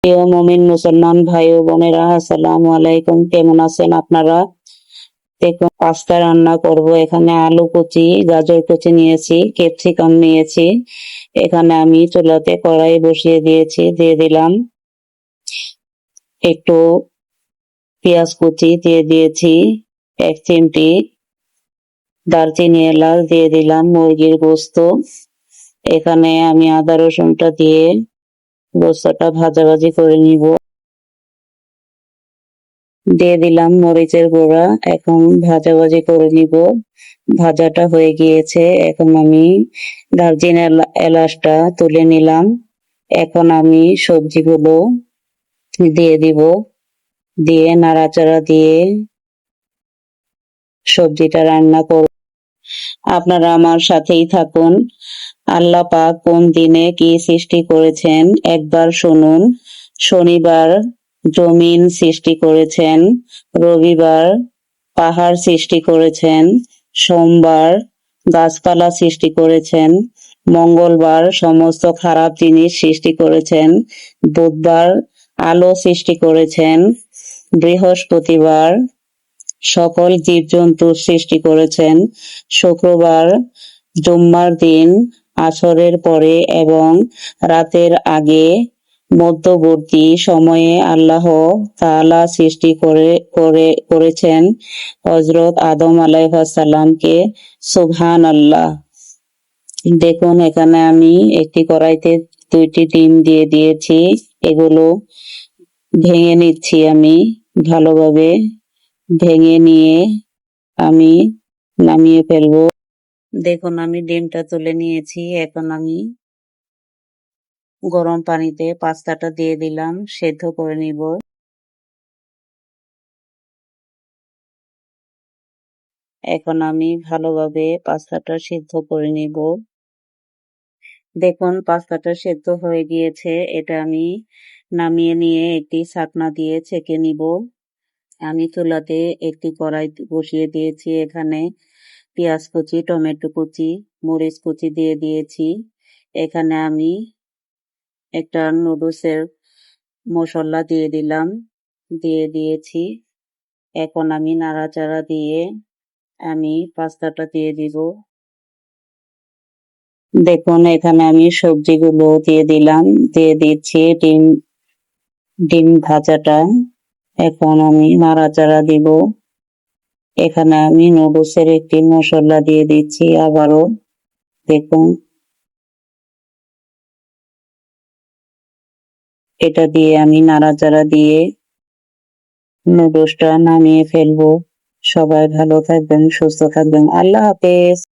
প্রিয় মুমিন মুসলমান ভাই ও বোনেরা, আসসালামু আলাইকুম। কেমন আছেন আপনারা? দেখুন, পাস্তা রান্না করব। এখানে আলু কুচি, গাজর কুচি নিয়েছি, ক্যাপসিকাম নিয়েছি। এখানে আমি চুলাতে কড়াই বসিয়ে দিয়েছি। দিয়ে দিলাম একটু পেঁয়াজ কুচি, দিয়ে দিয়েছি 1 চিমটি দারচিনি, এলাচ, দিয়ে দিলাম মুরগির গোস্ত। এখানে আমি আদা রসুনটা দিয়ে গোস্তটা ভাজাভাজি করে নিব। দিয়ে দিলাম মরিচের গুঁড়া। এখন ভাজাভাজি করে নিব। ভাজাটা হয়ে গিয়েছে। এখন আমি দারচিনি এলাচটা তুলে নিলাম। এখন আমি সবজিগুলো দিয়ে দিব। দিয়ে নাড়াচাড়া দিয়ে সবজিটা রান্না করব। আপনারা আমার সাথেই থাকুন। আল্লাহ পাক কোন দিনে কি সৃষ্টি করেছেন একবার শুনুন। শনিবার জমিন সৃষ্টি করেছেন, রবিবার পাহাড় সৃষ্টি করেছেন, সোমবার গাছপালা সৃষ্টি করেছেন, মঙ্গলবার সমস্ত খারাপ জিনিস সৃষ্টি করেছেন, বুধবার আলো সৃষ্টি করেছেন, বৃহস্পতিবার সকল জীবজন্তুর সৃষ্টি করেছেন, শুক্রবার জুম্মার দিন আসরের পরে এবং রাতের আগে মধ্যবর্তী সময়ে আল্লাহ তাআলা সৃষ্টি করেছেন হযরত আদম আলাইহিস সালামকে। সুবহানাল্লাহ। দেখুন, এখানে আমি একটি কড়াইতে 2টি ডিম দিয়ে দিয়েছি। এগুলো ভেঙে নিচ্ছি। আমি ভালোভাবে ভেঙে নিয়ে আমি নামিয়ে ফেলবো। দেখুন, আমি ডিমটা তুলে নিয়েছি। এখন আমি গরম পানিতে পাস্তাটা দিয়ে দিলাম, সেদ্ধ করে নিব। এখন আমি ভালোভাবে পাস্তাটা সিদ্ধ করে নিব। দেখুন, পাস্তাটা সেদ্ধ হয়ে গিয়েছে। এটা আমি নামিয়ে নিয়ে একটি ছাঁকনা দিয়ে ছেঁকে নিব। আমি চুলাতে একটি কড়াই বসিয়ে দিয়েছি। এখানে পেঁয়াজ কুচি, টমেটো কুচি, মরিচ কুচি দিয়ে দিয়েছি। এখানে আমি একটা নুডলসের মশলা দিয়ে দিলাম, দিয়ে দিয়েছি। এখন আমি নাড়াচাড়া দিয়ে আমি পাস্তাটা দিয়ে দিব। দেখুন, এখানে আমি সবজিগুলো দিয়ে দিলাম, দিয়ে দিচ্ছি ডিম ভাজাটা। এখন আমি নাড়াচাড়া দিব। এখানে আমি নুডলসের একটি মশলা দিয়ে দিচ্ছি আবারও। দেখুন, এটা দিয়ে আমি নাড়াচাড়া দিয়ে নুডলসটা নামিয়ে ফেলবো। সবাই ভালো থাকবেন, সুস্থ থাকবেন। আল্লাহ হাফেজ।